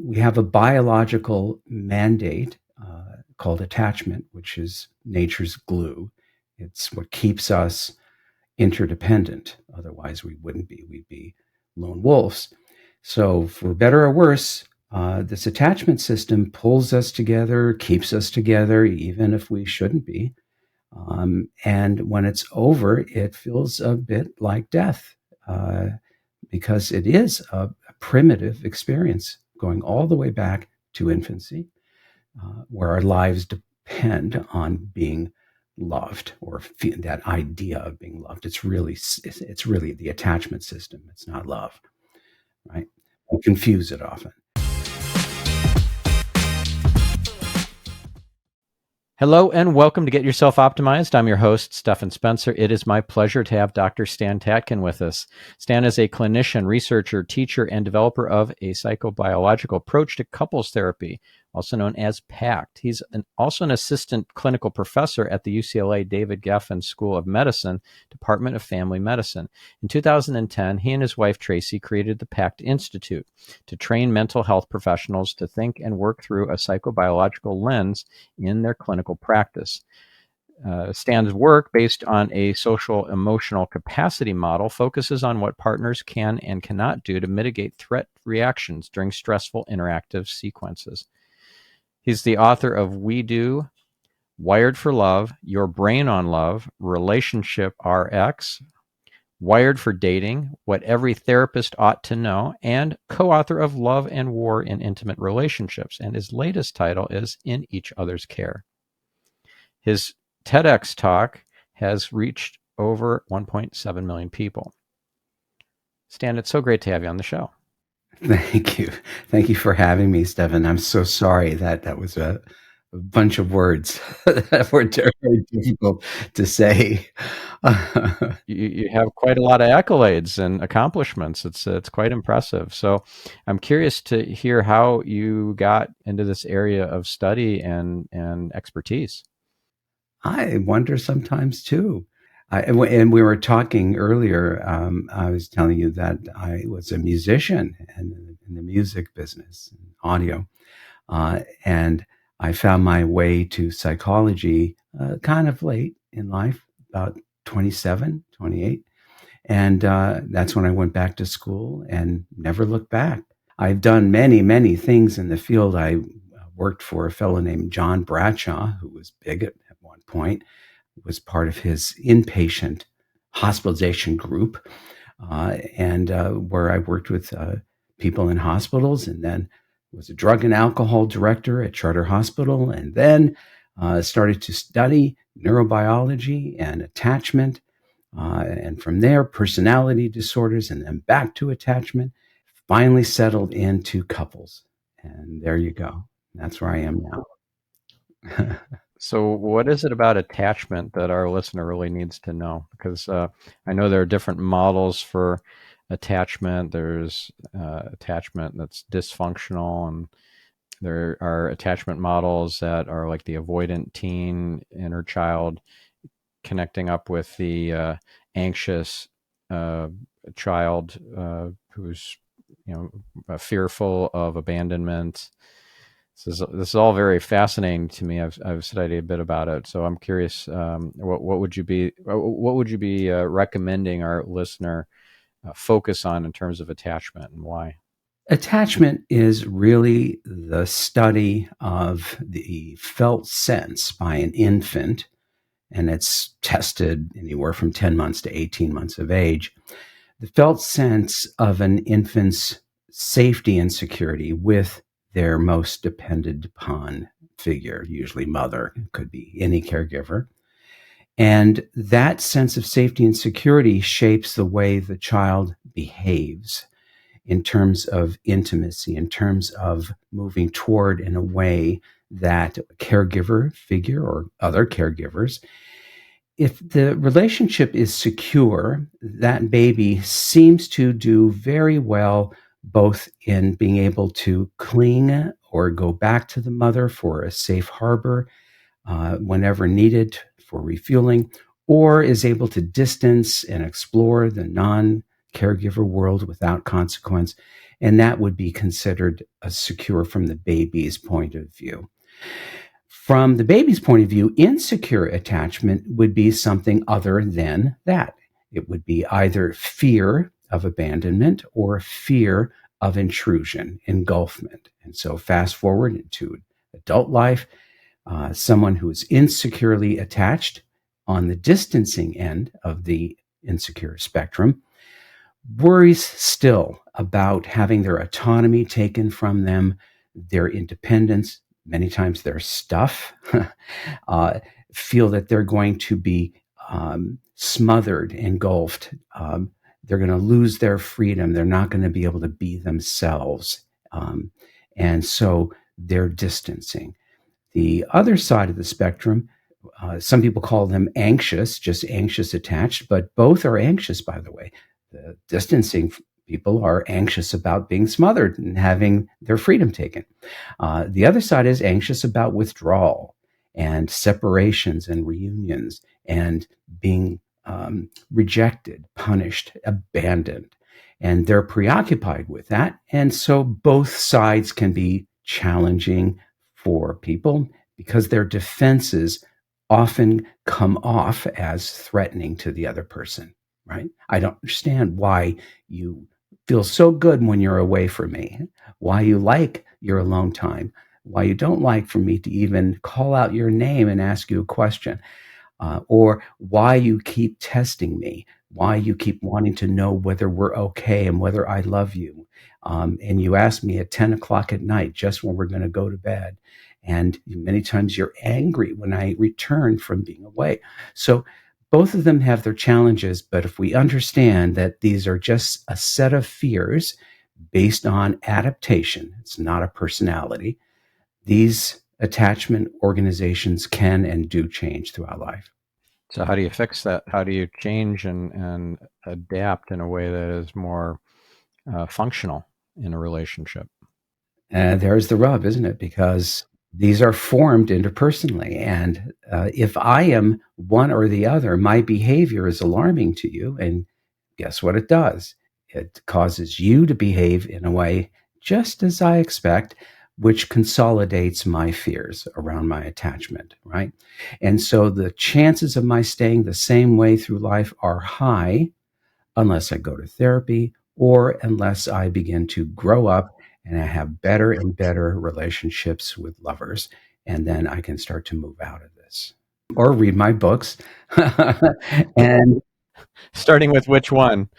we have a biological mandate called attachment, which is nature's glue. It's what keeps us interdependent. Otherwise, we wouldn't be. We'd be lone wolves. So for better or worse, this attachment system pulls us together, keeps us together, even if we shouldn't be. And when it's over, it feels a bit like death, because it is a primitive experience going all the way back to infancy, where our lives depend on being loved, or that idea of being loved. It's really the attachment system. It's not love, right? We confuse it often. Hello and welcome to Get Yourself Optimized. I'm your host, Stephan Spencer. It is my pleasure to have Dr. Stephan Tatkin with us. Stan is a clinician, researcher, teacher, and developer of a psychobiological approach to couples therapy, also known as PACT. He's also an assistant clinical professor at the UCLA David Geffen School of Medicine, Department of Family Medicine. In 2010, he and his wife, Tracey, created the PACT Institute to train mental health professionals to think and work through a psychobiological lens in their clinical practice. Stan's work, based on a social emotional capacity model, focuses on what partners can and cannot do to mitigate threat reactions during stressful interactive sequences. He's the author of We Do, Wired for Love, Your Brain on Love, Relationship RX, Wired for Dating, What Every Therapist Ought to Know, and co-author of Love and War in Intimate Relationships. And his latest title is In Each Other's Care. His TEDx talk has reached over 1.7 million people. Stan, it's so great to have you on the show. Thank you. Thank you for having me, Stephan. I'm so sorry that was a bunch of words that were very difficult to say. You have quite a lot of accolades and accomplishments. It's quite impressive. So I'm curious to hear how you got into this area of study and expertise. I wonder sometimes too. And we were talking earlier. I was telling you that I was a musician and in the music business, audio, and I found my way to psychology kind of late in life, about 27, 28. And that's when I went back to school and never looked back. I've done many, many things in the field. I worked for a fellow named John Bradshaw, who was big at one point, was part of his inpatient hospitalization group, and where I worked with people in hospitals, and then was a drug and alcohol director at Charter Hospital, and then started to study neurobiology and attachment, and from there, personality disorders, and then back to attachment. Finally settled into couples, and there you go. That's where I am now. So what is it about attachment that our listener really needs to know? Because I know there are different models for attachment. There's attachment that's dysfunctional, and there are attachment models that are like the avoidant teen, inner child, connecting up with the anxious child who's fearful of abandonment. This is all very fascinating to me. I've studied a bit about it, so I'm curious. What would you be recommending our listener focus on in terms of attachment, and why? Attachment is really the study of the felt sense by an infant, and it's tested anywhere from 10 months to 18 months of age. The felt sense of an infant's safety and security with their most depended upon figure, usually mother, could be any caregiver. And that sense of safety and security shapes the way the child behaves in terms of intimacy, in terms of moving toward in a way that a caregiver figure or other caregivers, if the relationship is secure, that baby seems to do very well both in being able to cling or go back to the mother for a safe harbor whenever needed for refueling, or is able to distance and explore the non-caregiver world without consequence. And that would be considered secure from the baby's point of view. From the baby's point of view, insecure attachment would be something other than that. It would be either fear of abandonment or fear of intrusion, engulfment. And so fast forward into adult life, someone who is insecurely attached on the distancing end of the insecure spectrum worries still about having their autonomy taken from them, their independence, many times their stuff, feel that they're going to be smothered, engulfed. They're going to lose their freedom. They're not going to be able to be themselves. And so they're distancing. The other side of the spectrum, some people call them anxious, just anxious attached, but both are anxious, by the way. The distancing people are anxious about being smothered and having their freedom taken. The other side is anxious about withdrawal and separations and reunions and being rejected, punished, abandoned. And they're preoccupied with that. And so both sides can be challenging for people because their defenses often come off as threatening to the other person, right? I don't understand why you feel so good when you're away from me, why you like your alone time, why you don't like for me to even call out your name and ask you a question, or why you keep testing me, why you keep wanting to know whether we're okay and whether I love you. And you ask me at 10 o'clock at night, just when we're going to go to bed. And many times you're angry when I return from being away. So both of them have their challenges, but if we understand that these are just a set of fears based on adaptation, it's not a personality, these attachment organizations can and do change throughout life. So how do you fix that? How do you change and adapt in a way that is more functional in a relationship? And there's the rub, isn't it? Because these are formed interpersonally. And if I am one or the other, my behavior is alarming to you. And guess what it does? It causes you to behave in a way just as I expect, which consolidates my fears around my attachment, right? And so the chances of my staying the same way through life are high unless I go to therapy or unless I begin to grow up and I have better and better relationships with lovers. And then I can start to move out of this or read my books. And Starting with which one?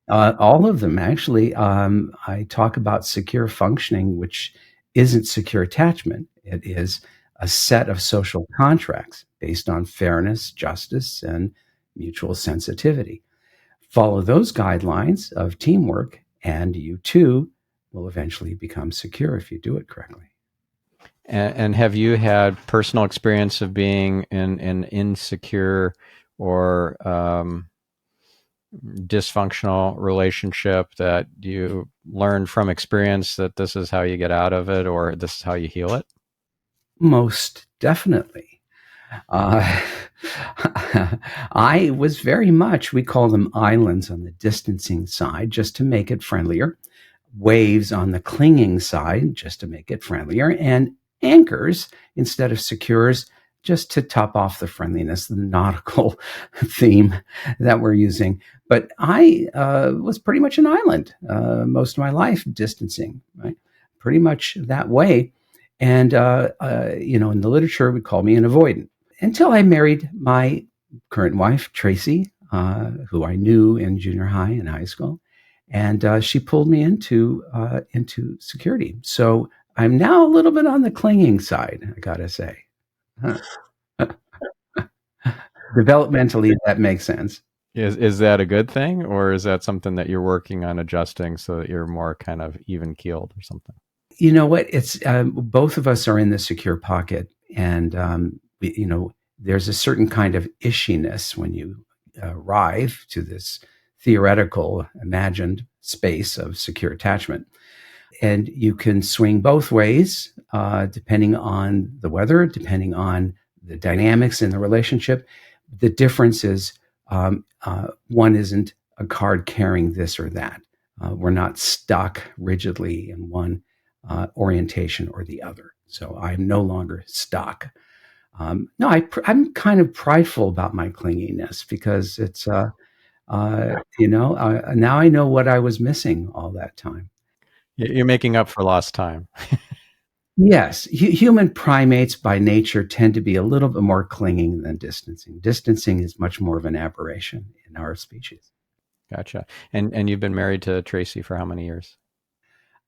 all of them, actually. I talk about secure functioning, which isn't secure attachment. It is a set of social contracts based on fairness, justice, and mutual sensitivity. Follow those guidelines of teamwork, and you too will eventually become secure if you do it correctly. And have you had personal experience of being in an insecure or dysfunctional relationship that you learned from experience that this is how you get out of it or this is how you heal it? Most definitely. Uh, I was very much, we call them islands on the distancing side, just to make it friendlier, waves on the clinging side, just to make it friendlier, and anchors instead of secures, just to top off the friendliness, the nautical theme that we're using. But I was pretty much an island most of my life, distancing, right? Pretty much that way. And, in the literature, we call me an avoidant until I married my current wife, Tracey, who I knew in junior high and high school. And she pulled me into security. So I'm now a little bit on the clinging side, I gotta say. Huh. Developmentally, that makes sense. Is that a good thing, or is that something that you're working on adjusting so that you're more kind of even keeled or something? You know what? It's both of us are in the secure pocket, and there's a certain kind of ishiness when you arrive to this theoretical, imagined space of secure attachment. And you can swing both ways, depending on the weather, depending on the dynamics in the relationship. The difference is one isn't a card carrying this or that. We're not stuck rigidly in one orientation or the other. So I'm no longer stuck. No, I'm kind of prideful about my clinginess because it's, now I know what I was missing all that time. You're making up for lost time. Yes, human primates by nature tend to be a little bit more clinging than distancing. Distancing is much more of an aberration in our species. Gotcha. And you've been married to Tracey for how many years?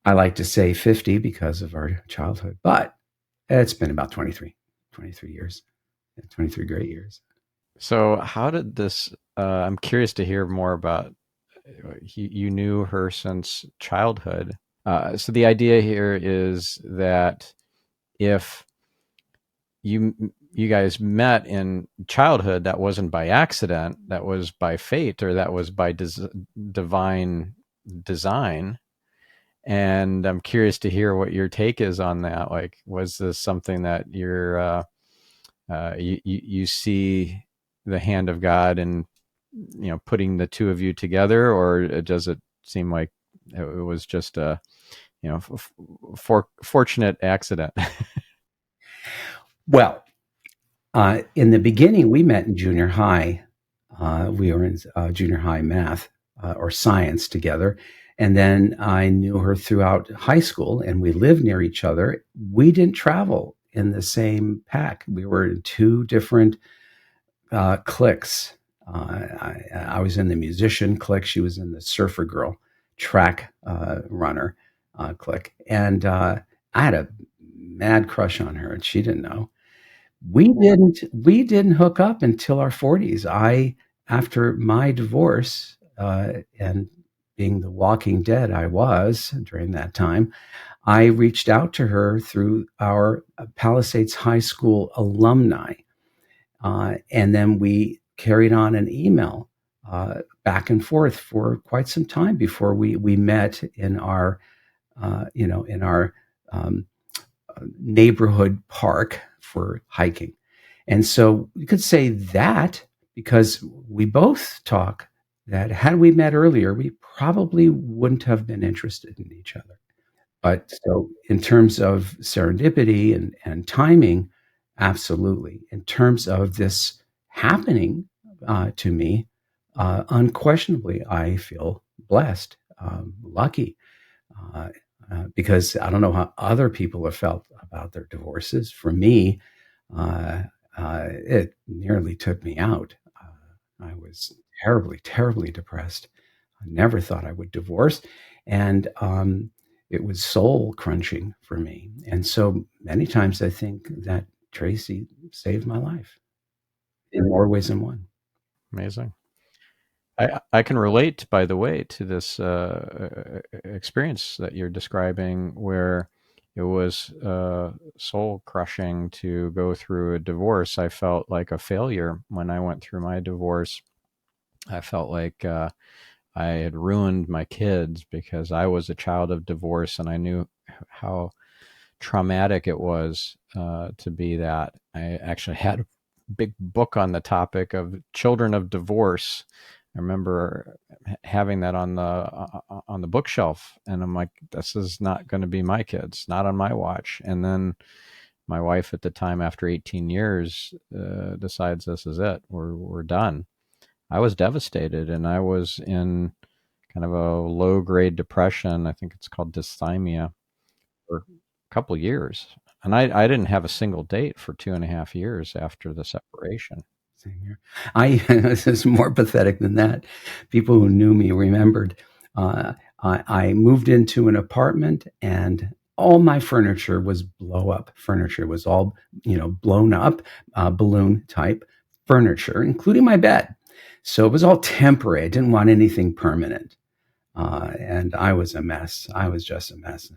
I like to say 50 because of our childhood, but it's been about 23 years, 23 great years. So how did this, I'm curious to hear more about, you knew her since childhood. So the idea here is that if you guys met in childhood, that wasn't by accident, that was by fate, or that was by divine design. And I'm curious to hear what your take is on that. Like, was this something that you see the hand of God and putting the two of you together, or does it seem like it was just a fortunate accident? Well, in the beginning, we met in junior high. We were in junior high math or science together. And then I knew her throughout high school, and we lived near each other. We didn't travel in the same pack. We were in two different cliques. I was in the musician clique. She was in the surfer girl track runner clique. And I had a mad crush on her, and she didn't know. We didn't hook up until our 40s. After my divorce, and being the walking dead I was during that time, I reached out to her through our Palisades High School alumni. And then we carried on an email back and forth for quite some time before we met in our, in our um, neighborhood park for hiking. And so you could say that because we both talk that had we met earlier, we probably wouldn't have been interested in each other. But so in terms of serendipity and timing, absolutely. In terms of this happening to me, unquestionably, I feel blessed, lucky, uh, because I don't know how other people have felt about their divorces. For me, uh, it nearly took me out. I was terribly, terribly depressed. I never thought I would divorce. And it was soul crunching for me. And so many times I think that Tracey saved my life in more ways than one. Amazing. I can relate, by the way, to this experience that you're describing, where it was soul crushing to go through a divorce. I felt like a failure when I went through my divorce. I felt like I had ruined my kids because I was a child of divorce, and I knew how traumatic it was to be that. I actually had a big book on the topic of children of divorce. I remember having that on the bookshelf, and I'm like, this is not going to be my kids, not on my watch. And then my wife at the time, after 18 years, decides this is it. We're done. I was devastated, and I was in kind of a low grade depression. I think it's called dysthymia, for a couple of years. And I didn't have a single date for 2.5 years after the separation. Same here. This is more pathetic than that. People who knew me remembered. I moved into an apartment, and all my furniture was blow up furniture. It was all, blown up, balloon type furniture, including my bed. So it was all temporary. I didn't want anything permanent. And I was a mess. I was just a mess.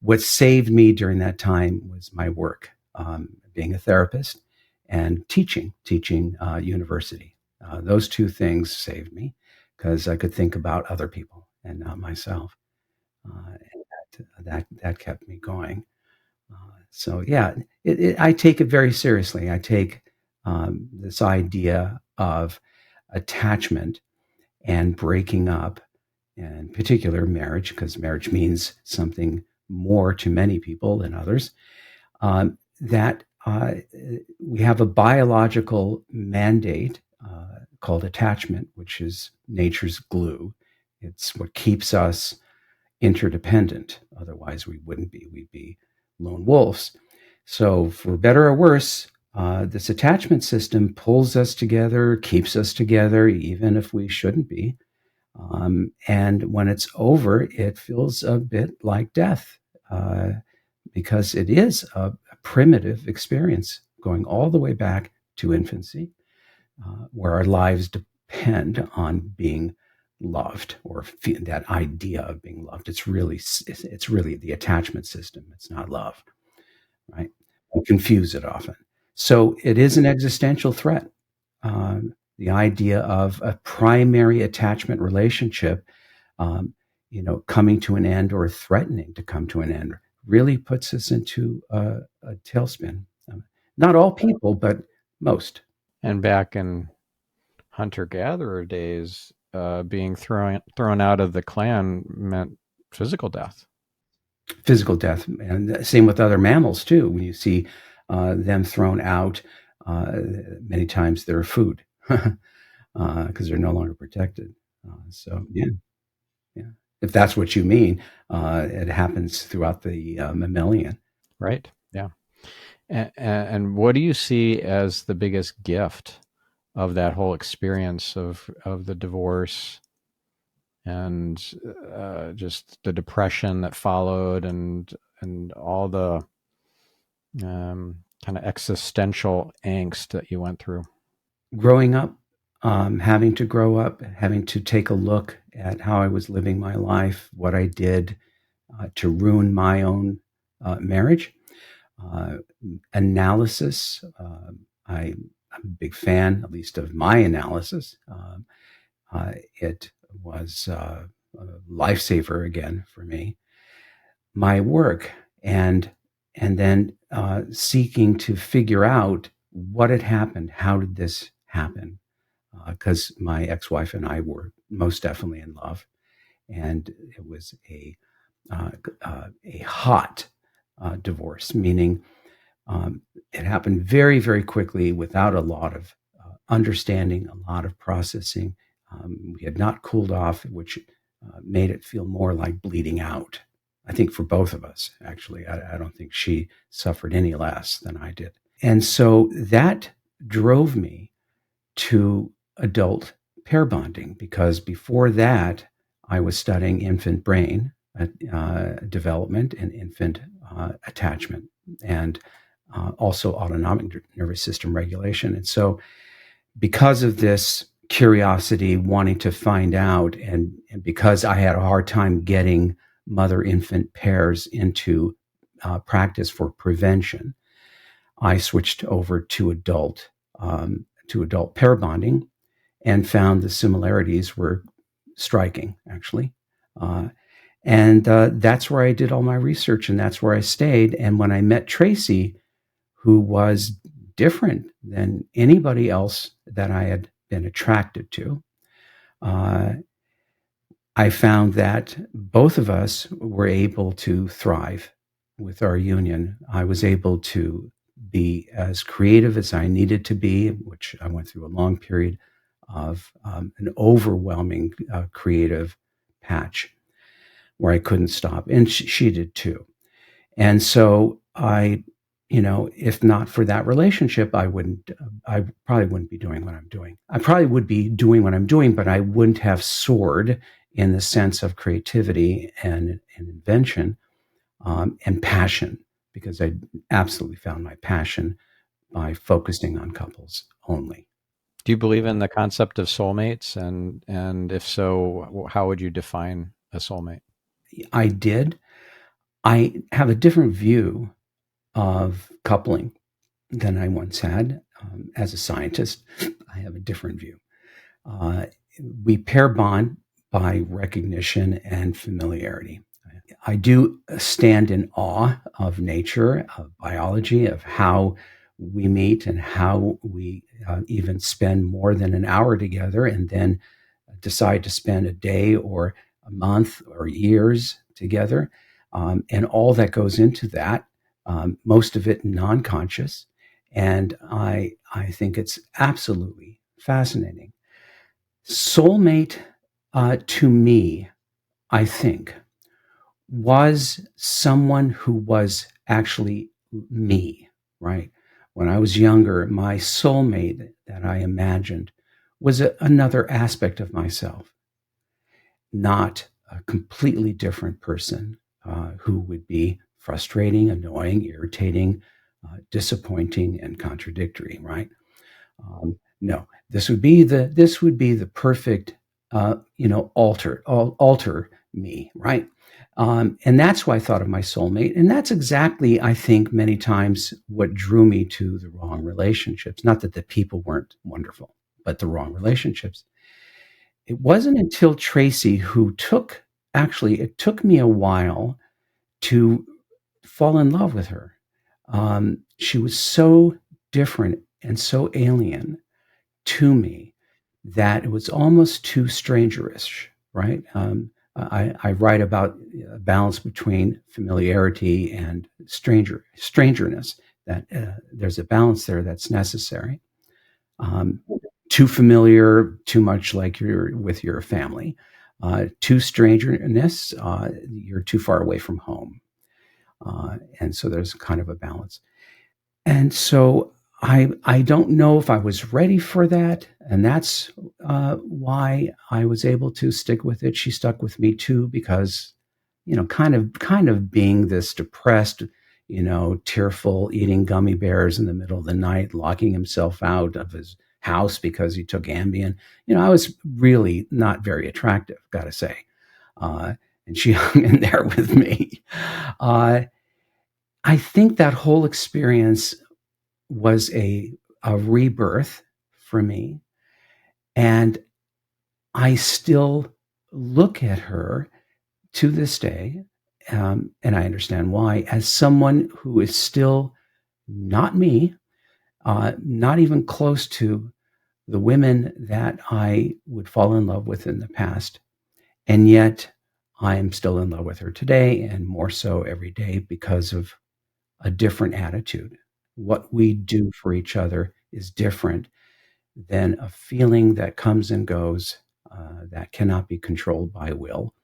What saved me during that time was my work, being a therapist and teaching university. Those two things saved me because I could think about other people and not myself. And that kept me going. So yeah, I take it very seriously. I take this idea of attachment and breaking up and in particular marriage, because marriage means something more to many people than others, that we have a biological mandate called attachment, which is nature's glue. It's what keeps us interdependent. Otherwise, we wouldn't be. We'd be lone wolves. So, for better or worse, this attachment system pulls us together, keeps us together, even if we shouldn't be. And when it's over, it feels a bit like death, because it is a primitive experience going all the way back to infancy, where our lives depend on being loved, or that idea of being loved. It's really the attachment system. It's not love, right? We confuse it often. So it is an existential threat. The idea of a primary attachment relationship, coming to an end or threatening to come to an end, really puts us into a tailspin. Not all people, but most. And back in hunter-gatherer days, being thrown out of the clan meant physical death. Physical death, and same with other mammals too. When you see them thrown out, many times they're food because they're no longer protected. So yeah. If that's what you mean, it happens throughout the mammalian. Right. Yeah. And what do you see as the biggest gift of that whole experience of the divorce and just the depression that followed, and all the kind of existential angst that you went through? Growing up, having to grow up, having to take a look at how I was living my life, what I did to ruin my own marriage. Analysis. I'm a big fan, at least of my analysis. It was a lifesaver again for me. My work, and then seeking to figure out what had happened. How did this happen? Because my ex-wife and I were most definitely in love, and it was a hot divorce, meaning it happened very, very quickly without a lot of understanding, a lot of processing. We had not cooled off, which made it feel more like bleeding out. I think for both of us, actually. I don't think she suffered any less than I did. And so that drove me to adult pair bonding, because before that, I was studying infant brain development and infant attachment, and also autonomic nervous system regulation. And so because of this curiosity, wanting to find out, and because I had a hard time getting mother-infant pairs into practice for prevention, I switched over to adult pair bonding, and found the similarities were striking, actually. And that's where I did all my research, and that's where I stayed. And when I met Tracey, who was different than anybody else that I had been attracted to, I found that both of us were able to thrive with our union. I was able to be as creative as I needed to be, which I went through a long period of an overwhelming creative patch where I couldn't stop. And she did too. And so if not for that relationship, I probably wouldn't be doing what I'm doing. I probably would be doing what I'm doing, but I wouldn't have soared in the sense of creativity and invention and passion, because I absolutely found my passion by focusing on couples only. Do you believe in the concept of soulmates? And if so, how would you define a soulmate? I did. I have a different view of coupling than I once had. As a scientist, I have a different view. We pair bond by recognition and familiarity. I do stand in awe of nature, of biology, of how we meet and how we even spend more than an hour together and then decide to spend a day or a month or years together, and all that goes into that, most of it non-conscious. And I think it's absolutely fascinating. Soulmate, to me, I think, was someone who was actually me, right? When I was younger, my soulmate that I imagined was another aspect of myself, not a completely different person who would be frustrating, annoying, irritating, disappointing, and contradictory, right? No, this would be the perfect, alter me, right? And that's why I thought of my soulmate, and that's exactly, I think, many times what drew me to the wrong relationships. Not that the people weren't wonderful, but the wrong relationships. It wasn't until Tracey, it took me a while to fall in love with her. She was so different and so alien to me that it was almost too strangerish, right? I write about a balance between familiarity and strangerness. That there's a balance there that's necessary. Um, Too familiar, too much like you're with your family. Too strangerness, you're too far away from home, and so there's kind of a balance. And so I don't know if I was ready for that, and that's why I was able to stick with it. She stuck with me too because, kind of being this depressed, tearful, eating gummy bears in the middle of the night, locking himself out of his house because he took Ambien. I was really not very attractive, got to say. And she hung in there with me. Uh, I think that whole experience was a rebirth for me. And I still look at her to this day, and I understand why, as someone who is still not me, not even close to the women that I would fall in love with in the past. And yet I am still in love with her today, and more so every day because of a different attitude. What we do for each other is different than a feeling that comes and goes, that cannot be controlled by will,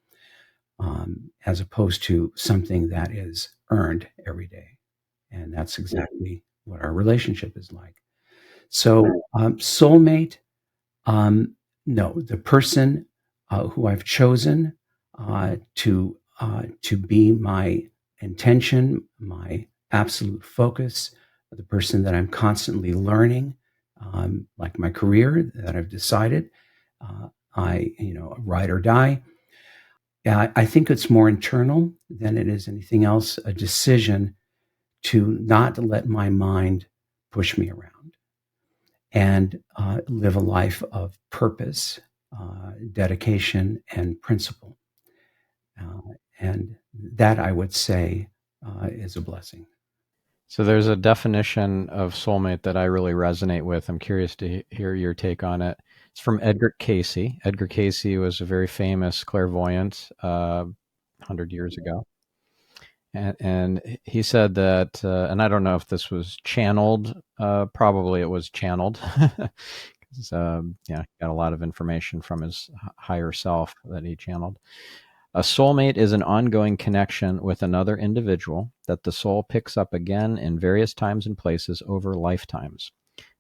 as opposed to something that is earned every day. And that's exactly what our relationship is like. So, soulmate, no, the person who I've chosen to be my intention, my absolute focus, the person that I'm constantly learning, like my career that I've decided, ride or die. I think it's more internal than it is anything else. A decision to not let my mind push me around and live a life of purpose, dedication, and principle. And that I would say is a blessing. So there's a definition of soulmate that I really resonate with. I'm curious to hear your take on it. It's from Edgar Cayce. Edgar Cayce was a very famous clairvoyant 100 years ago. And he said that, and I don't know if this was channeled. Probably it was channeled. Yeah, got a lot of information from his higher self that he channeled. A soulmate is an ongoing connection with another individual that the soul picks up again in various times and places over lifetimes.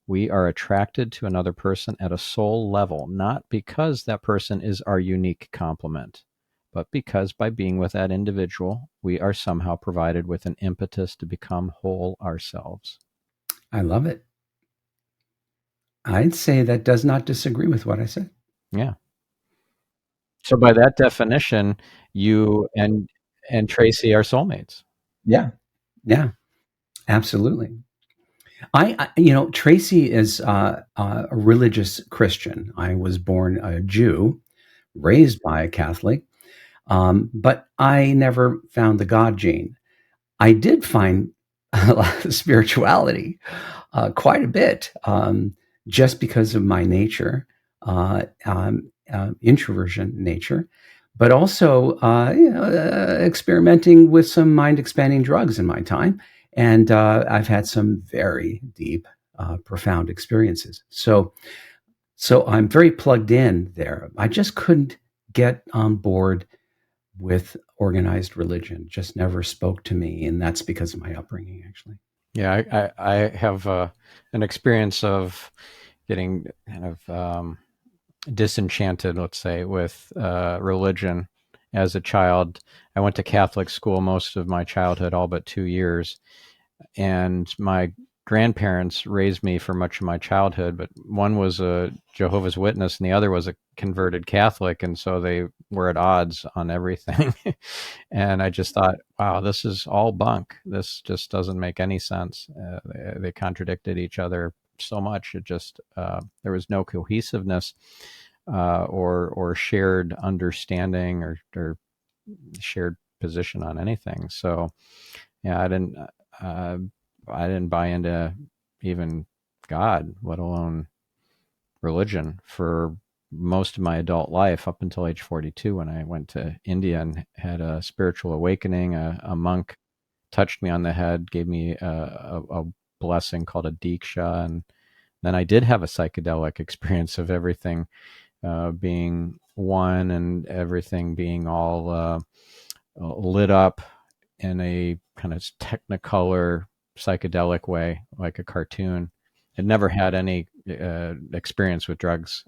We are attracted to another person at a soul level, not because that person is our unique complement, but because by being with that individual, we are somehow provided with an impetus to become whole ourselves. I love it. I'd say that does not disagree with what I said. Yeah. So by that definition, you and Tracey are soulmates. Yeah, yeah, absolutely. Tracey is a religious Christian. I was born a Jew, raised by a Catholic, but I never found the God gene. I did find a lot of spirituality, quite a bit, just because of my nature, introversion nature. but also experimenting with some mind-expanding drugs in my time. And I've had some very deep, profound experiences. So I'm very plugged in there. I just couldn't get on board with organized religion. Just never spoke to me, and that's because of my upbringing, actually. Yeah, I have an experience of getting kind of disenchanted, let's say, with religion as a child. I went to Catholic school most of my childhood, all but 2 years, and my grandparents raised me for much of my childhood, but one was a Jehovah's Witness and the other was a converted Catholic, and so they were at odds on everything. And I just thought, wow, this is all bunk. This just doesn't make any sense. They contradicted each other so much. It just there was no cohesiveness or shared understanding or shared position on anything. So yeah, uh, I didn't buy into even God, let alone religion, for most of my adult life up until age 42 when I went to India and had a spiritual awakening. A monk touched me on the head, gave me a blessing called a diksha, and then I did have a psychedelic experience of everything being one and everything being all lit up in a kind of technicolor psychedelic way, like a cartoon. I'd never had any experience with drugs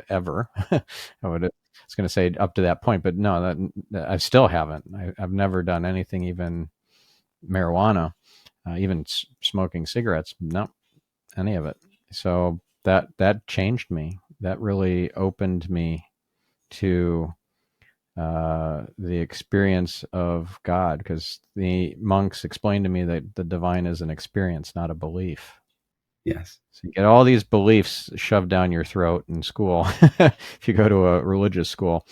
ever. I was going to say up to that point, but no, I still haven't. I've never done anything, even marijuana, even smoking cigarettes. No, any of it. So that changed me. That really opened me to the experience of God, because the monks explained to me that the divine is an experience, not a belief. Yes. So you get all these beliefs shoved down your throat in school if you go to a religious school,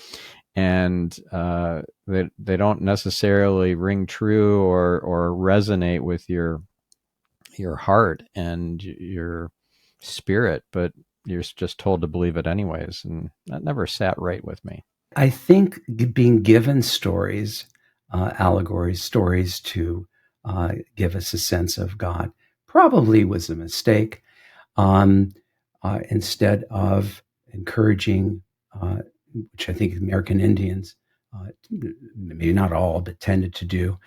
and they don't necessarily ring true or resonate with your heart and your spirit, but you're just told to believe it anyways, and that never sat right with me. I think being given stories, allegories, stories to give us a sense of God probably was a mistake. Instead of encouraging, which I think American Indians, maybe not all, but tended to do,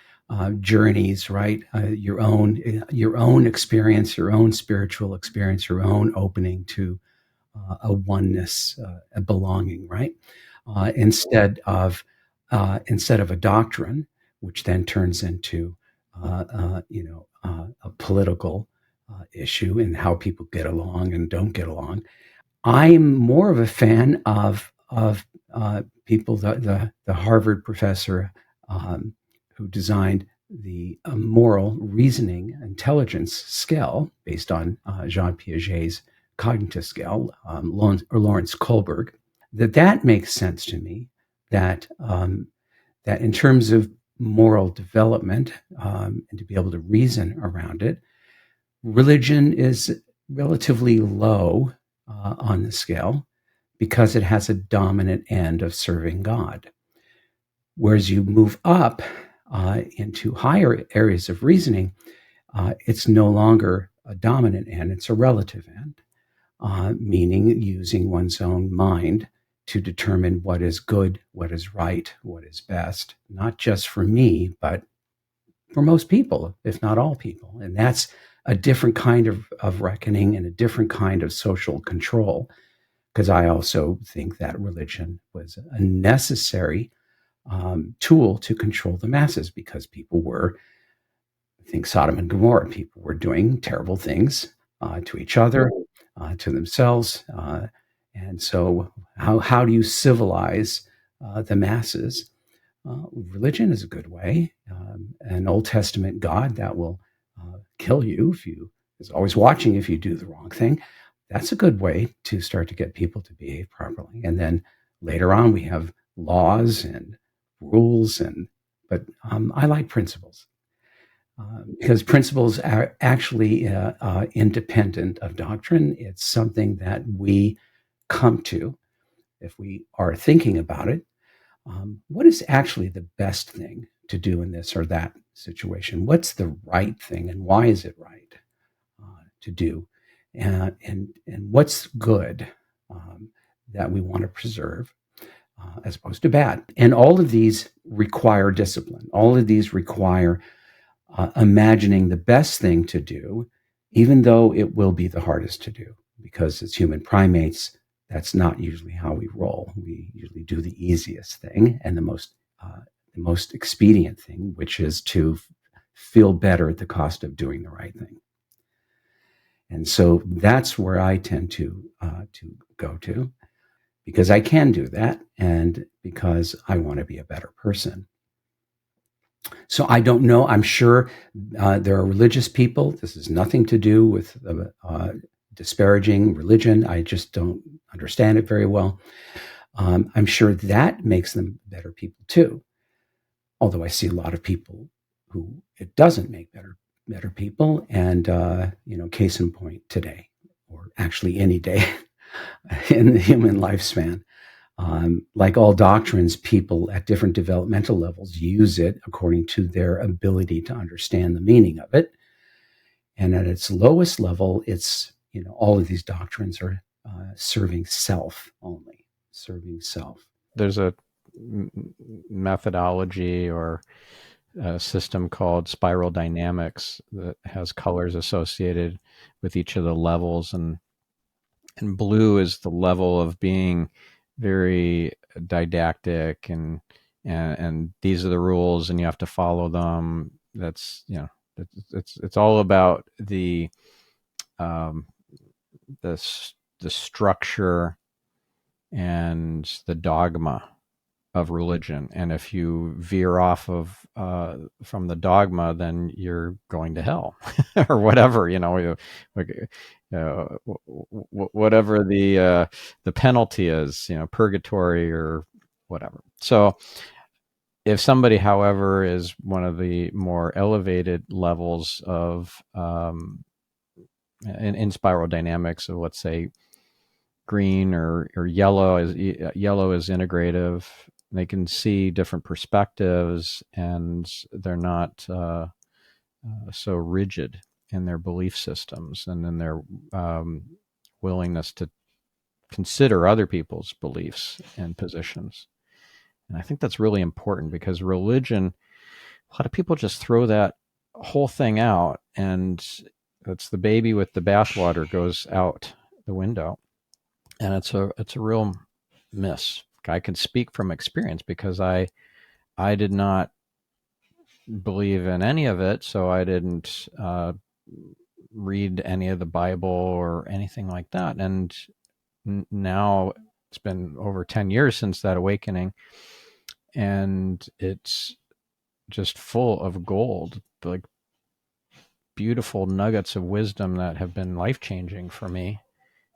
journeys, right? Your own experience, your own spiritual experience, your own opening to a oneness, a belonging, right? Instead of a doctrine, which then turns into a political issue and how people get along and don't get along. I'm more of a fan of people. The Harvard professor who designed the moral reasoning intelligence scale based on Jean Piaget's cognitive scale, Lawrence Kohlberg. That makes sense to me. That in terms of moral development, and to be able to reason around it, religion is relatively low on the scale because it has a dominant end of serving God. Whereas you move up into higher areas of reasoning, it's no longer a dominant end, it's a relative end, meaning using one's own mind to determine what is good, what is right, what is best, not just for me, but for most people, if not all people. And that's a different kind of reckoning and a different kind of social control, because I also think that religion was a necessary tool to control the masses, because people were, I think, Sodom and Gomorrah, people were doing terrible things to each other, to themselves. And so, how do you civilize the masses? Religion is a good way. An Old Testament God that will kill you if you is always watching if you do the wrong thing. That's a good way to start to get people to behave properly. And then later on, we have laws and rules, but I like principles because principles are actually independent of doctrine. It's something that we come to if we are thinking about it, what is actually the best thing to do in this or that situation? What's the right thing, and why is it right to do? And what's good that we want to preserve as opposed to bad? And all of these require discipline. All of these require imagining the best thing to do, even though it will be the hardest to do, because as human primates, that's not usually how we roll. We usually do the easiest thing and the most expedient thing, which is to feel better at the cost of doing the right thing. And so that's where I tend to go to, because I can do that, and because I want to be a better person. So I don't know. I'm sure there are religious people. This has nothing to do with disparaging religion. I just don't understand it very well. I'm sure that makes them better people too. Although I see a lot of people who it doesn't make better people. And, case in point today, or actually any day in the human lifespan. Like all doctrines, people at different developmental levels use it according to their ability to understand the meaning of it. And at its lowest level, it's, all of these doctrines are serving self only, serving self. There's a methodology or a system called spiral dynamics that has colors associated with each of the levels, and blue is the level of being very didactic, and these are the rules and you have to follow them. That's it's all about the structure and the dogma of religion. And if you veer off of from the dogma, then you're going to hell or whatever, whatever the penalty is, purgatory or whatever. So if somebody, however, is one of the more elevated levels of in spiral dynamics of, let's say, green or yellow is integrative. They can see different perspectives, and they're not so rigid in their belief systems and in their willingness to consider other people's beliefs and positions. And I think that's really important, because religion, a lot of people just throw that whole thing out, and it's the baby with the bathwater goes out the window. And it's a real miss. I can speak from experience, because I did not believe in any of it, so I didn't read any of the Bible or anything like that. And now it's been over 10 years since that awakening, and it's just full of gold, like beautiful nuggets of wisdom that have been life-changing for me.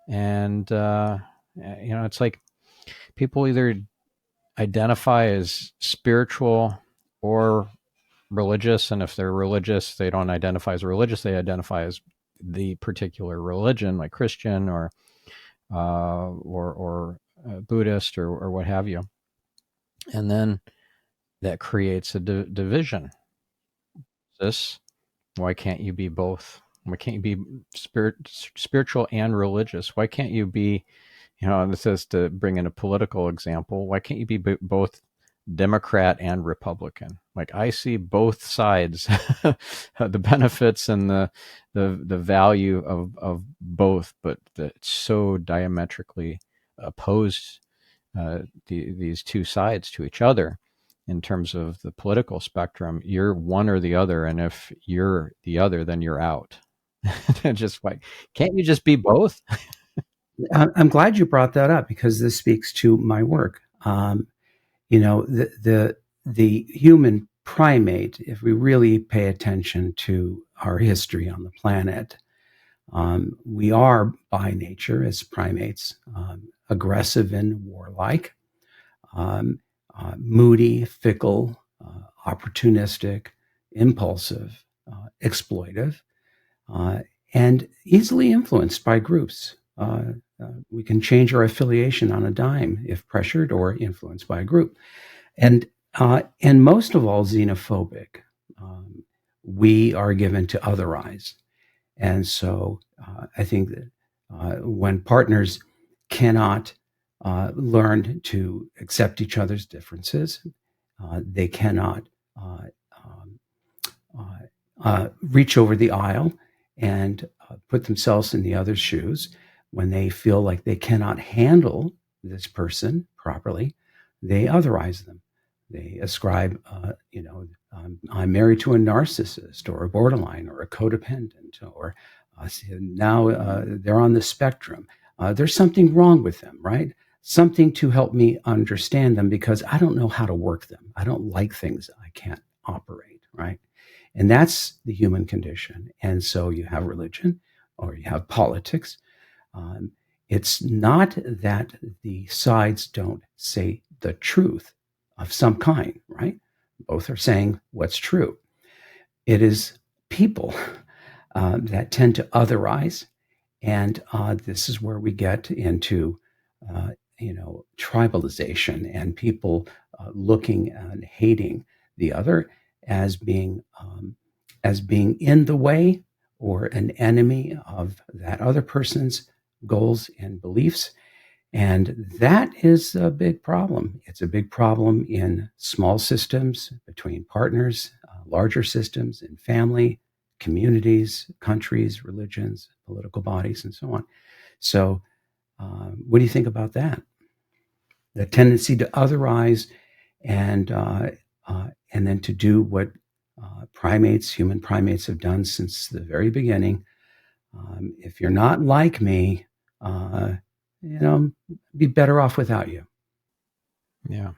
And it's like people either identify as spiritual or religious, and if they're religious, they don't identify as religious, they identify as the particular religion, like Christian or Buddhist or what have you. And then that creates a division. Why can't you be both? Why can't you be spiritual and religious? Why can't you be, and this is to bring in a political example, why can't you be both Democrat and Republican? Like, I see both sides, the benefits and the value of both, but it's so diametrically opposed, these two sides to each other in terms of the political spectrum. You're one or the other, and if you're the other, then you're out. Just like, can't you just be both? I'm glad you brought that up, because this speaks to my work. The human primate, if we really pay attention to our history on the planet, we are by nature as primates aggressive and warlike, moody, fickle, opportunistic, impulsive, exploitive, and easily influenced by groups. we can change our affiliation on a dime if pressured or influenced by a group. And most of all, xenophobic. We are given to otherize. And so I think that when partners cannot learn to accept each other's differences, they cannot um, reach over the aisle and put themselves in the other's shoes. When they feel like they cannot handle this person properly, they otherize them. They ascribe, I'm married to a narcissist or a borderline or a codependent, or now they're on the spectrum. There's something wrong with them, right? Something to help me understand them because I don't know how to work them. I don't like things I can't operate, right? And that's the human condition. And so you have religion or you have politics. Um, it's not that the sides don't say the truth of some kind, right? Both are saying what's true. It is people that tend to otherize. And this is where we get into, tribalization and people looking and hating the other as being in the way or an enemy of that other person's goals and beliefs. And that is a big problem. It's a big problem in small systems between partners, larger systems in family, communities, countries, religions, political bodies, and so on. So, what do you think about that? The tendency to otherize and then to do what human primates have done since the very beginning. If you're not like me, be better off without you. Yeah,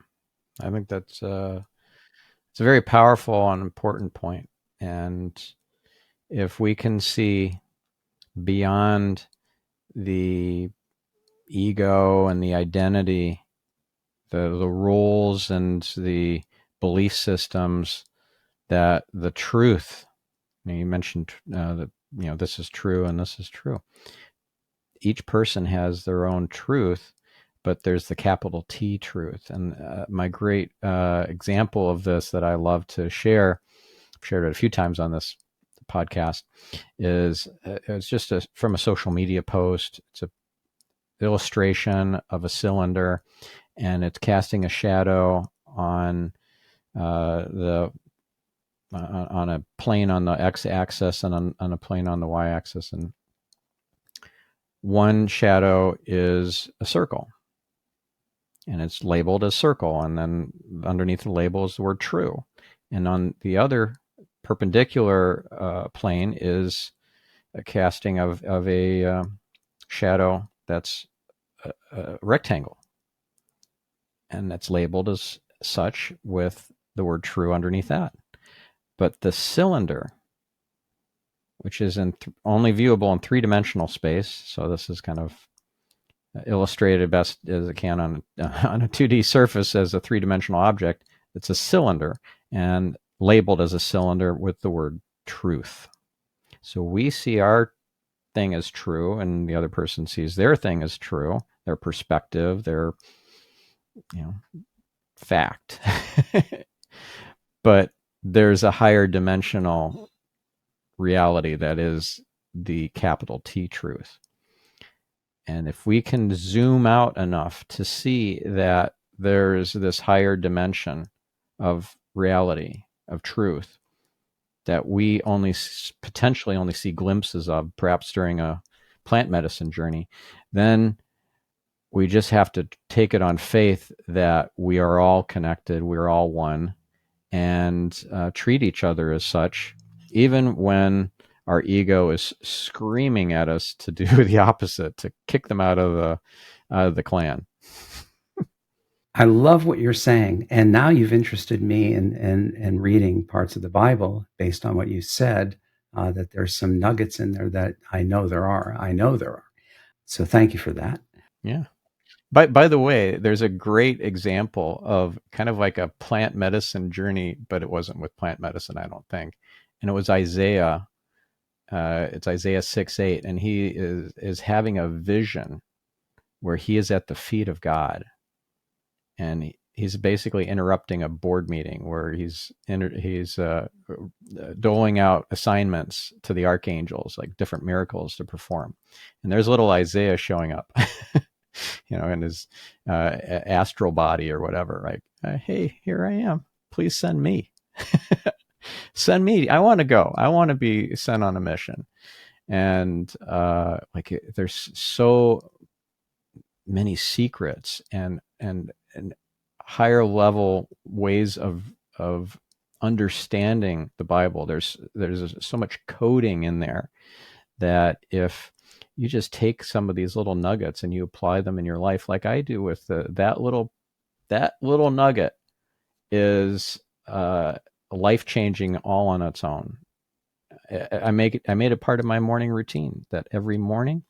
I think that's it's a very powerful and important point. And if we can see beyond the ego and the identity, the rules and the belief systems, that the truth, you mentioned that this is true and this is true. Each person has their own truth, but there's the capital T truth. And my great example of this that I love to share, I've shared it a few times on this podcast, is it's just from a social media post. It's a illustration of a cylinder, and it's casting a shadow on the on a plane on the x-axis and on a plane on the y-axis. And one shadow is a circle, and it's labeled as circle, and then underneath the label is the word true. And on the other perpendicular plane is a casting of a shadow that's a rectangle, and that's labeled as such with the word true underneath that. But the cylinder, which is only viewable in three-dimensional space, so this is kind of illustrated best as it can on a 2D surface as a three-dimensional object. It's a cylinder and labeled as a cylinder with the word truth. So we see our thing as true, and the other person sees their thing as true, their perspective, their fact. But there's a higher dimensional reality that is the capital T truth. And if we can zoom out enough to see that there's this higher dimension of reality, of truth, that we potentially only see glimpses of, perhaps during a plant medicine journey, then we just have to take it on faith that we are all connected, we're all one, and treat each other as such, even when our ego is screaming at us to do the opposite, to kick them out of the clan. I love what you're saying. And now you've interested me in reading parts of the Bible based on what you said, that there's some nuggets in there that I know there are. So thank you for that. Yeah. By the way, there's a great example of kind of like a plant medicine journey, but it wasn't with plant medicine, I don't think. And it was Isaiah. It's Isaiah 6:8, and he is having a vision where he is at the feet of God, and he's basically interrupting a board meeting where he's doling out assignments to the archangels, like different miracles to perform. And there's little Isaiah showing up, in his astral body or whatever, right? Hey, here I am. Please send me. Send me. I want to go. I want to be sent on a mission. And there's so many secrets and higher level ways of understanding the Bible. There's so much coding in there that if you just take some of these little nuggets and you apply them in your life, like I do with that little nugget, is life changing all on its own. I made it part of my morning routine that every morning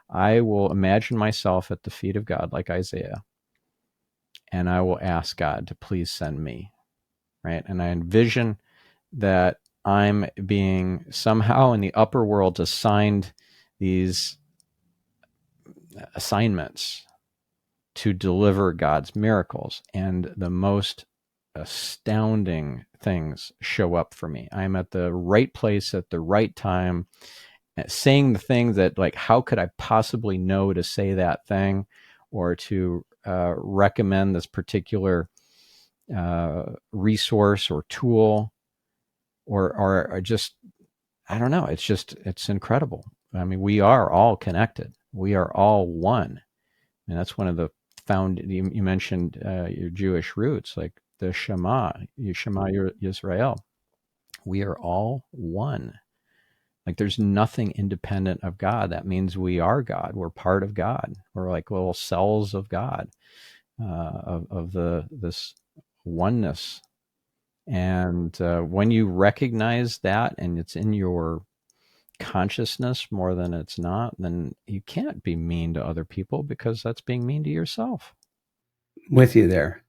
I will imagine myself at the feet of God, like Isaiah, and I will ask God to please send me, right? And I envision that I'm being somehow in the upper world assigned these assignments to deliver God's miracles, and the most astounding things show up for me. I'm at the right place at the right time, saying the things that, like, how could I possibly know to say that thing, or to recommend this particular resource or tool, or just, I don't know. It's incredible. I mean, we are all connected. We are all one. And that's one of the you mentioned your Jewish roots, like the Shema, Shema Yisrael. We are all one. Like, there's nothing independent of God. That means we are God. We're part of God. We're like little cells of God, of this oneness. And when you recognize that, and it's in your consciousness more than it's not, then you can't be mean to other people, because that's being mean to yourself. With you there.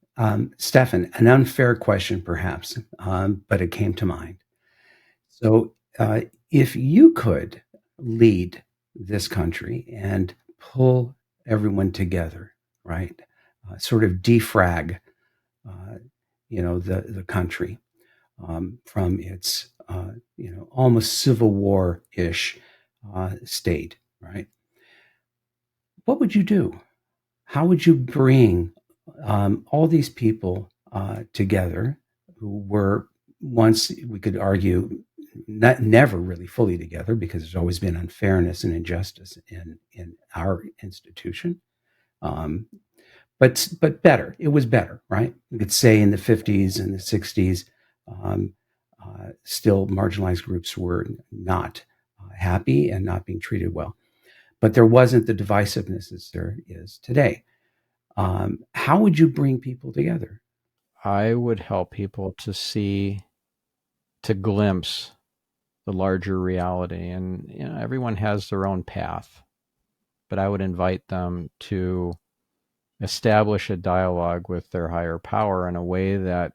Stephan, an unfair question perhaps, but it came to mind. So, if you could lead this country and pull everyone together, right? Sort of defrag, the country from its, almost Civil War-ish state, right? What would you do? How would you bring all these people together who were once, we could argue, never really fully together, because there's always been unfairness and injustice in our institution. Um, but better. It was better, right? We could say in the 50s and the 60s, um, still marginalized groups were not happy and not being treated well. But there wasn't the divisiveness as there is today. How would you bring people together? I would help people to glimpse the larger reality. And everyone has their own path, but I would invite them to establish a dialogue with their higher power in a way that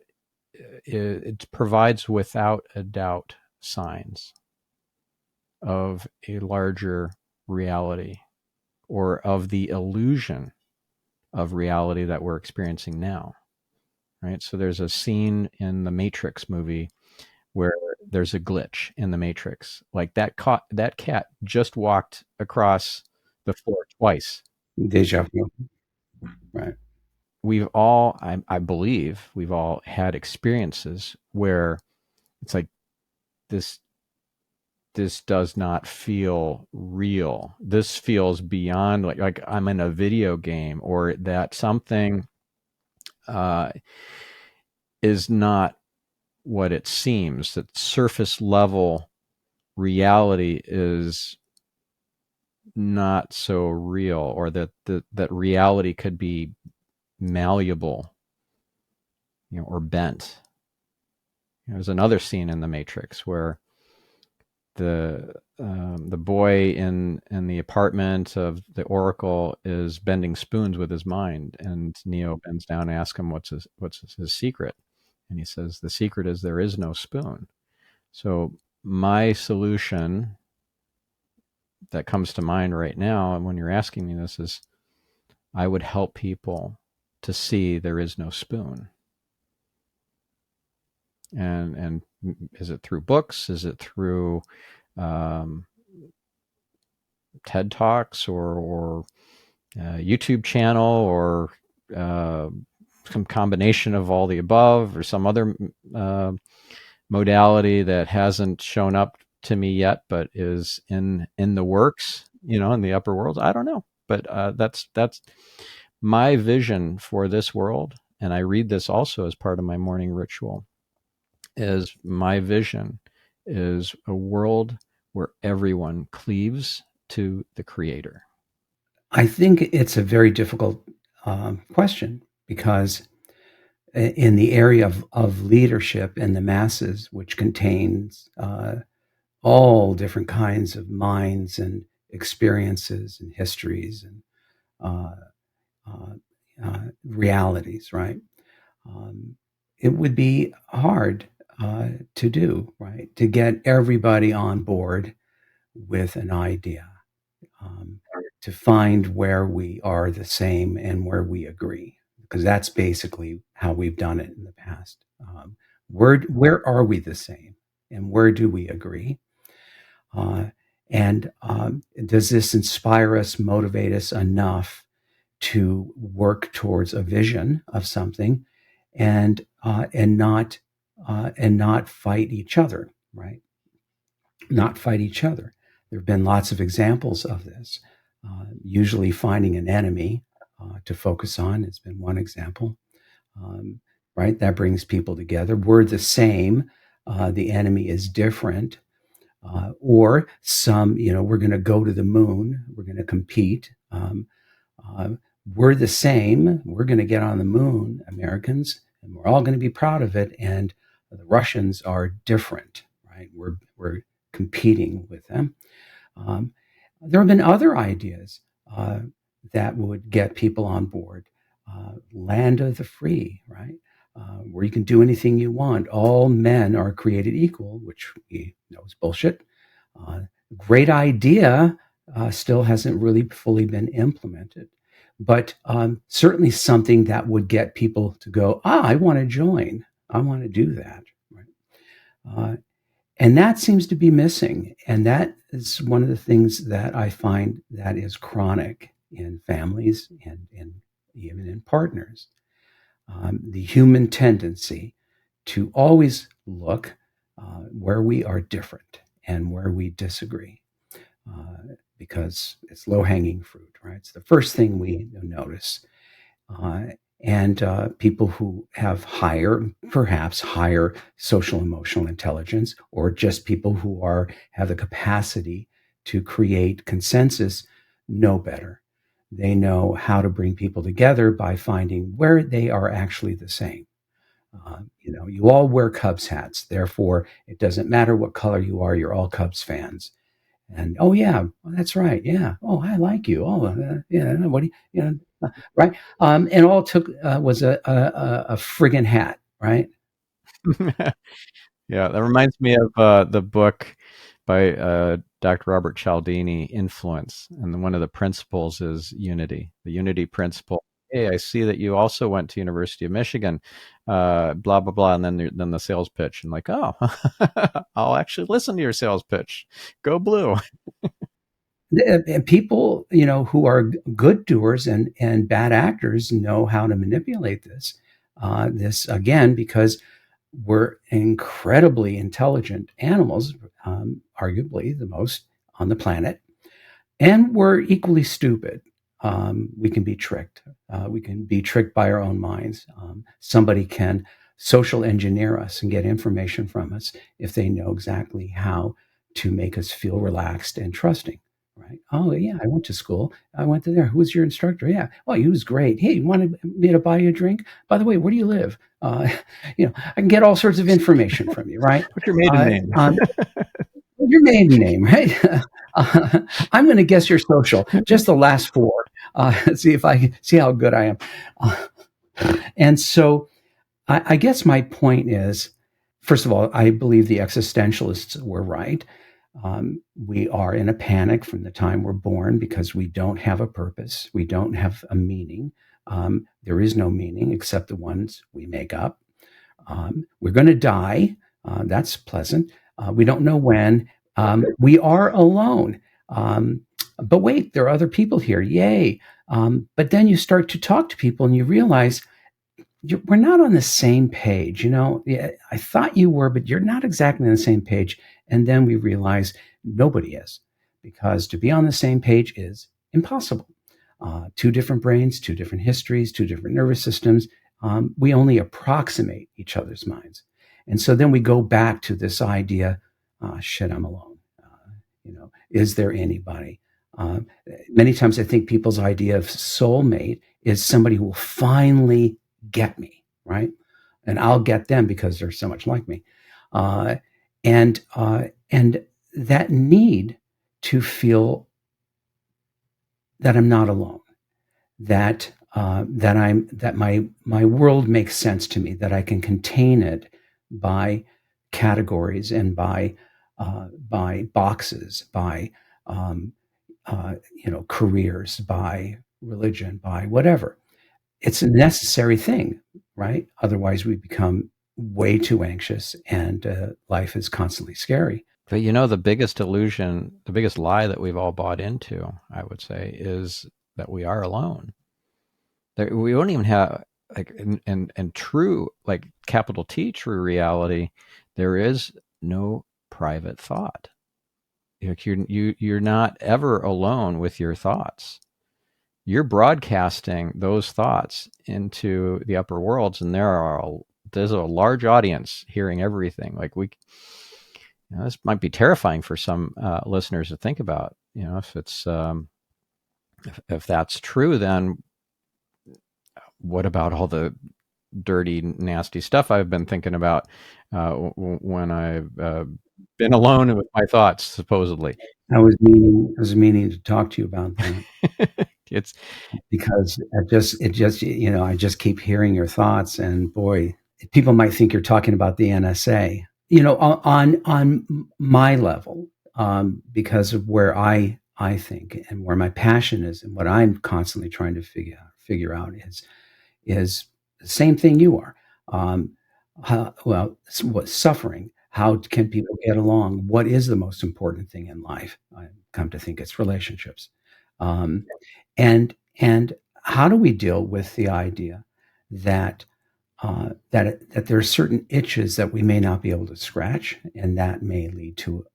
it provides without a doubt signs of a larger reality, or of the illusion of reality that we're experiencing now, right? So there's a scene in the Matrix movie where there's a glitch in the Matrix. Like, that cat just walked across the floor twice. Deja vu, right? We've all, I believe, we've all had experiences where it's like, this does not feel real. This feels beyond, like I'm in a video game, or that something uh, is not what it seems. That surface level reality is not so real, or that reality could be malleable, or bent. There's another scene in the Matrix where the boy in the apartment of the Oracle is bending spoons with his mind, and Neo bends down and asks him what's his secret, and he says the secret is there is no spoon. So my solution that comes to mind right now, and when you're asking me this, is I would help people to see there is no spoon. And is it through books? Is it through um, TED Talks or YouTube channel or uh, some combination of all the above or some other modality that hasn't shown up to me yet, but is in the works, in the upper world? I don't know, but that's my vision for this world. And I read this also as part of my morning ritual. Is my vision is a world where everyone cleaves to the creator. I think it's a very difficult question because in the area of leadership in the masses, which contains all different kinds of minds and experiences and histories and uh, realities, right? It would be hard to do, right? To get everybody on board with an idea, um, to find where we are the same and where we agree, because that's basically how we've done it in the past. Where are we the same, and where do we agree? Uh, and does this inspire us, motivate us enough to work towards a vision of something, and not fight each other, right? Not fight each other. There have been lots of examples of this. Usually, finding an enemy to focus on has been one example. Um, right, that brings people together. We're the same. The enemy is different. Or some, we're going to go to the moon. We're going to compete. Uh, we're the same. We're going to get on the moon, Americans, and we're all going to be proud of it. And the Russians are different, right? We're competing with them. Um, there have been other ideas that would get people on board. Land of the free, right? Where you can do anything you want. All men are created equal, which we know is bullshit. Uh, Great idea, still hasn't really fully been implemented, but certainly something that would get people to go, I want to join. I want to do that. Right? And that seems to be missing. And that is one of the things that I find that is chronic in families and even in partners. The human tendency to always look where we are different and where we disagree, because it's low hanging fruit, right? It's the first thing we notice. Uh, and people who have perhaps higher social emotional intelligence, or just people who have the capacity to create consensus, know better. They know how to bring people together by finding where they are actually the same. You all wear Cubs hats, therefore it doesn't matter what color you are. You're all Cubs fans. And oh yeah, well, that's right. Yeah. Oh, I like you. Oh, yeah. What do right? And all it took was a friggin' hat, right? Yeah, that reminds me of the book by Dr. Robert Cialdini, Influence. And one of the principles is unity, the unity principle. Hey, I see that you also went to University of Michigan, blah, blah, blah. And then the sales pitch. And like, oh, I'll actually listen to your sales pitch. Go blue. And people, who are good doers and bad actors know how to manipulate this. This again, because we're incredibly intelligent animals, arguably the most on the planet, and we're equally stupid. We can be tricked. We can be tricked by our own minds. Somebody can social engineer us and get information from us if they know exactly how to make us feel relaxed and trusting. Right? Oh yeah, I went to school. I went to there. Who was your instructor? Yeah. Oh, he was great. Hey, you wanted me to buy you a drink? By the way, where do you live? I can get all sorts of information from you, right? What's your maiden name? Your maiden name, right? I'm going to guess your social, just the last four. See how good I am. And so, I guess my point is, first of all, I believe the existentialists were right. We are in a panic from the time we're born because we don't have a purpose. We don't have a meaning. There is no meaning except the ones we make up. We're going to die. That's pleasant. We don't know when. We are alone. But wait, there are other people here. Yay. But then you start to talk to people and you realize we're not on the same page. Yeah, I thought you were, but you're not exactly on the same page. And then we realize nobody is, because to be on the same page is impossible. Two different brains, two different histories, two different nervous systems. We only approximate each other's minds. And so then we go back to this idea, shit, I'm alone. Is there anybody? Many times I think people's idea of soulmate is somebody who will finally get me, right? And I'll get them because they're so much like me. And that need to feel that I'm not alone, that my world makes sense to me, that I can contain it by categories and by boxes, by careers, by religion, by whatever. It's a necessary thing, right? Otherwise, we become way too anxious, and life is constantly scary. But the biggest illusion, the biggest lie that we've all bought into, I would say, is that we are alone. We don't even have and true, like capital T, true reality. There is no private thought. You're not ever alone with your thoughts. You're broadcasting those thoughts into the upper worlds, and there's a large audience hearing everything. Like this might be terrifying for some listeners to think about. If it's if that's true, then what about all the dirty, nasty stuff I've been thinking about when I've been alone with my thoughts, supposedly? I was meaning to talk to you about that. It's because I just keep hearing your thoughts, and boy, people might think you're talking about the NSA. On my level, because of where I think and where my passion is, and what I'm constantly trying to figure out is the same thing you are. What suffering? How can people get along? What is the most important thing in life? I come to think it's relationships. And how do we deal with the idea that that there are certain itches that we may not be able to scratch, and that may lead to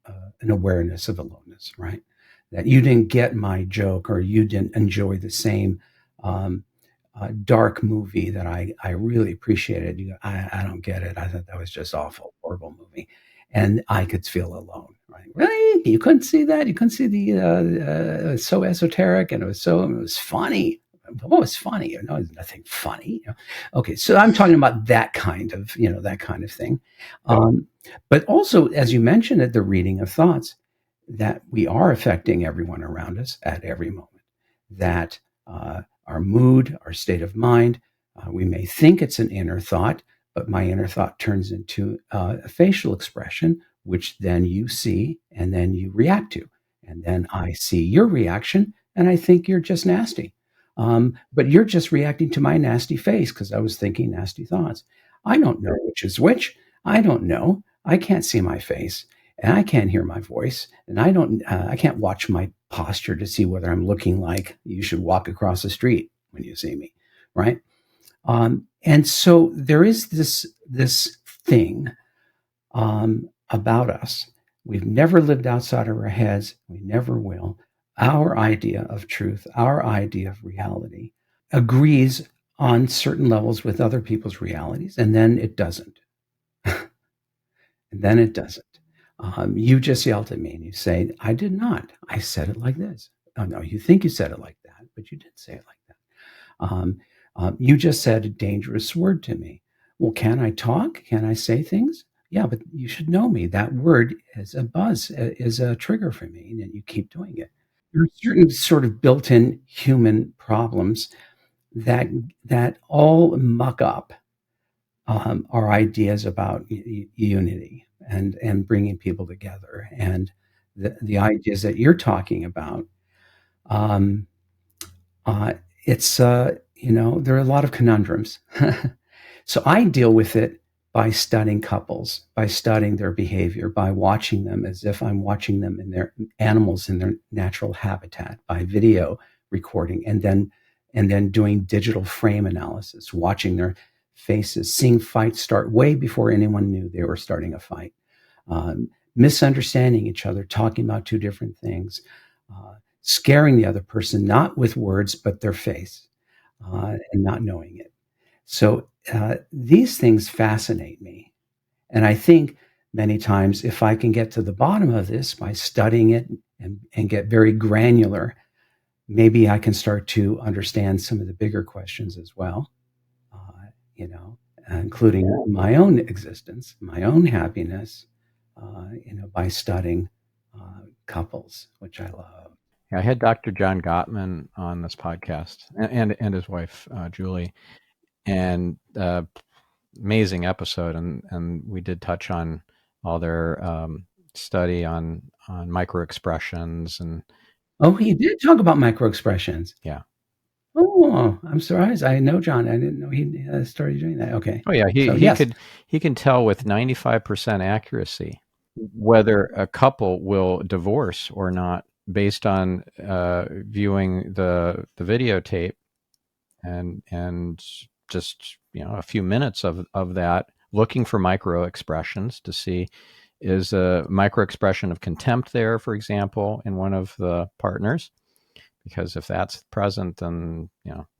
an awareness of aloneness, right? That you didn't get my joke, or you didn't enjoy the same dark movie that I really appreciated. I don't get it. I thought that was just awful, horrible movie, and I could feel alone. Right? Really, you couldn't see that. You couldn't see it was so esoteric, and it was funny. What was funny? There's nothing funny. Okay, so I'm talking about that kind of thing. But also, as you mentioned, at the reading of thoughts, that we are affecting everyone around us at every moment. That our mood, our state of mind, we may think it's an inner thought, but my inner thought turns into a facial expression, which then you see and then you react to. And then I see your reaction and I think you're just nasty. But you're just reacting to my nasty face because I was thinking nasty thoughts. I don't know which is which. I don't know. I can't see my face, and I can't hear my voice, and I can't watch my posture to see whether I'm looking like you should walk across the street when you see me, right? And so there is this thing about us. We've never lived outside of our heads. We never will. Our idea of truth, our idea of reality, agrees on certain levels with other people's realities, and then it doesn't. And then it doesn't. You just yelled at me and you say, I did not. I said it like this. Oh, no, you think you said it like that, but you didn't say it like that. You just said a dangerous word to me. Well, can I talk? Can I say things? Yeah, but you should know me. That word is a buzz, is a trigger for me, and you keep doing it. There are certain sort of built-in human problems that all muck up our ideas about unity and bringing people together, and the ideas that you're talking about. Um, it's there are a lot of conundrums. So I deal with it by studying couples, by studying their behavior, by watching them as if I'm watching them in their animals in their natural habitat, by video recording, and then doing digital frame analysis, watching their faces, seeing fights start way before anyone knew they were starting a fight, misunderstanding each other, talking about two different things, scaring the other person, not with words, but their face, and not knowing it. So these things fascinate me. And I think many times if I can get to the bottom of this by studying it and get very granular, maybe I can start to understand some of the bigger questions as well, including my own existence, my own happiness, by studying couples, which I love. Yeah, I had Dr. John Gottman on this podcast, and his wife Julie, and amazing episode, and we did touch on all their study on micro expressions, and Oh, he did talk about micro expressions. yeah. Oh, I'm surprised. I know John. I didn't know he started doing that. Okay. Oh yeah, So yes, he can tell with 95% accuracy whether a couple will divorce or not based on viewing the videotape and just a few minutes of that, looking for micro expressions to see is a micro expression of contempt there, for example, in one of the partners, because if that's present, then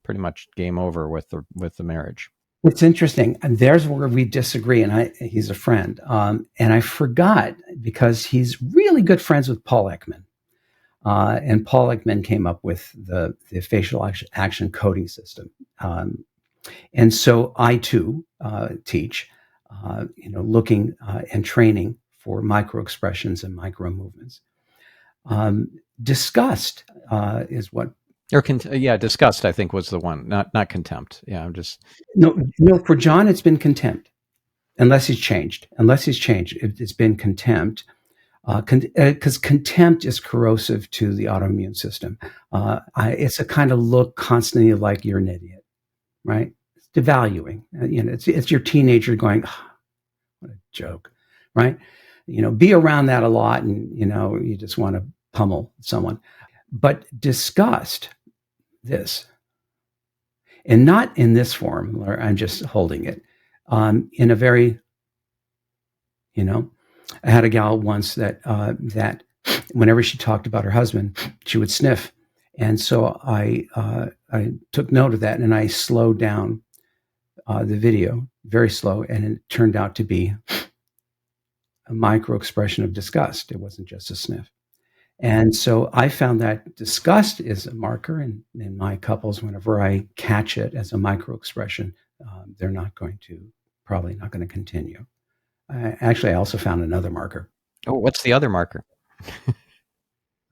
pretty much game over with the marriage. it's interesting. And there's where we disagree. And he's a friend. And I forgot because he's really good friends with Paul Ekman. And Paul Ekman came up with the facial action coding system. And so I too teach, looking and training for micro expressions and micro movements. Disgust is what. Or disgust, I think, was the one, not contempt. Yeah, I'm just No. For John, it's been contempt, unless he's changed. It's been contempt, because contempt is corrosive to the autoimmune system. It's a kind of look constantly like you're an idiot, right? It's devaluing. It's your teenager going, oh, what a joke, right? Be around that a lot, and you just want to pummel someone. But disgust, this, and not in this form where I'm just holding it, in a very, I had a gal once that whenever she talked about her husband, she would sniff, and so I took note of that and I slowed down the video, very slow, and it turned out to be a micro expression of disgust. It wasn't just a sniff. And so I found that disgust is a marker in my couples. Whenever I catch it as a micro expression, they're probably not going to continue. Actually, I also found another marker. Oh, what's the other marker?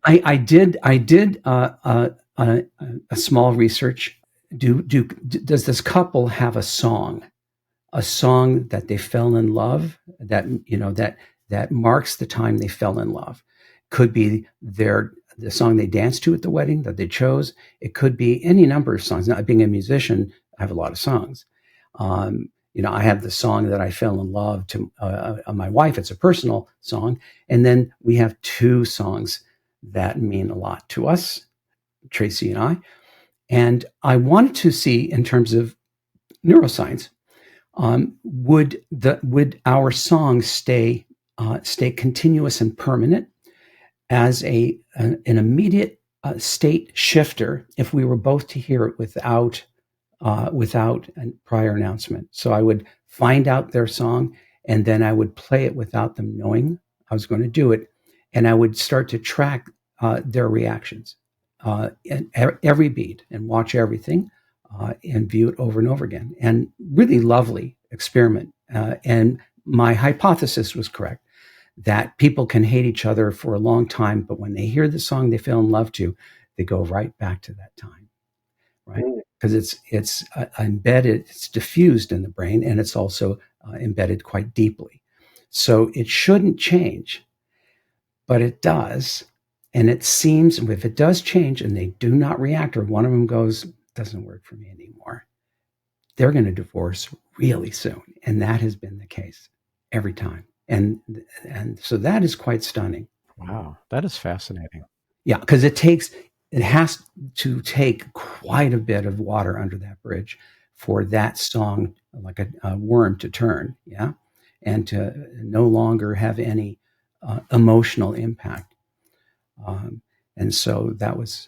I did a small research. Does this couple have a song that they fell in love, that marks the time they fell in love? Could be the song they danced to at the wedding that they chose. It could be any number of songs. Now, being a musician, I have a lot of songs. I have the song that I fell in love to my wife. It's a personal song. And then we have two songs that mean a lot to us, Tracey and I. And I wanted to see, in terms of neuroscience, would our songs stay continuous and permanent as an immediate state shifter if we were both to hear it without a prior announcement? So I would find out their song, and then I would play it without them knowing I was going to do it, and I would start to track their reactions and every beat, and watch everything, and view it over and over again. And really lovely experiment. And my hypothesis was correct, that people can hate each other for a long time, but when they hear the song they fell in love to, they go right back to that time, right? Because it's embedded, it's diffused in the brain, and it's also embedded quite deeply. So it shouldn't change. but it does. And it seems if it does change and they do not react, or one of them goes, doesn't work for me anymore, they're going to divorce really soon. And that has been the case every time. And so that is quite stunning. Wow, that is fascinating. Yeah, because it has to take quite a bit of water under that bridge for that song, like a worm, to turn. Yeah, and to no longer have any emotional impact. And so that was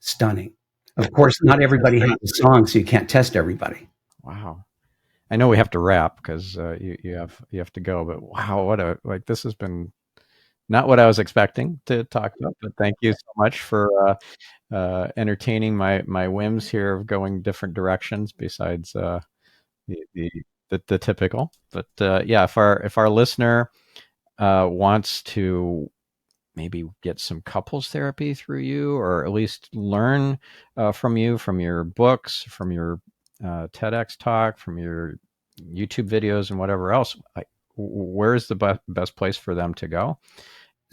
stunning. Of course, not everybody has the song, so you can't test everybody. Wow. I know we have to wrap because you have to go, but wow, this has been not what I was expecting to talk about, but thank you so much for entertaining my whims here of going different directions besides the, the the typical. But yeah, if our listener wants to maybe get some couples therapy through you, or at least learn from you, from your books, from your TEDx talk, from your YouTube videos, and whatever else, where's the best place for them to go?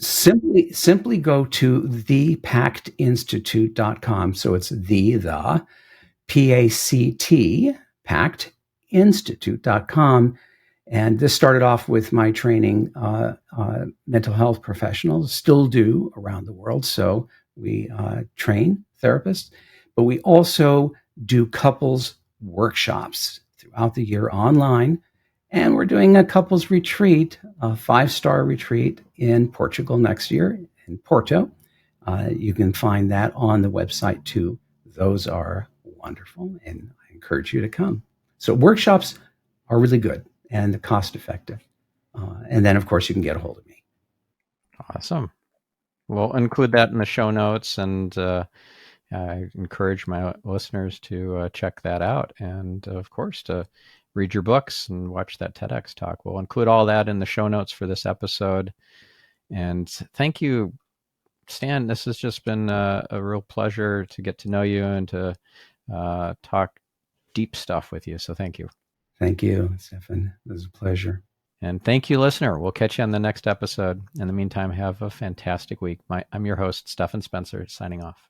Simply go to thepactinstitute.com. So it's the PACT, pactinstitute.com. And this started off with my training mental health professionals, still do around the world. So we train therapists, but we also do couples workshops throughout the year online. And we're doing a couples retreat, a 5-star retreat in Portugal next year, in Porto. You can find that on the website too. Those are wonderful, and I encourage you to come. So workshops are really good and cost effective. And then, of course, you can get a hold of me. Awesome. We'll include that in the show notes, and I encourage my listeners to check that out. And of course, to read your books and watch that TEDx talk. We'll include all that in the show notes for this episode. And thank you, Stan. This has just been a real pleasure to get to know you and to talk deep stuff with you. So thank you. Thank you, Stephan. It was a pleasure. And thank you, listener. We'll catch you on the next episode. In the meantime, have a fantastic week. I'm your host, Stephan Spencer, signing off.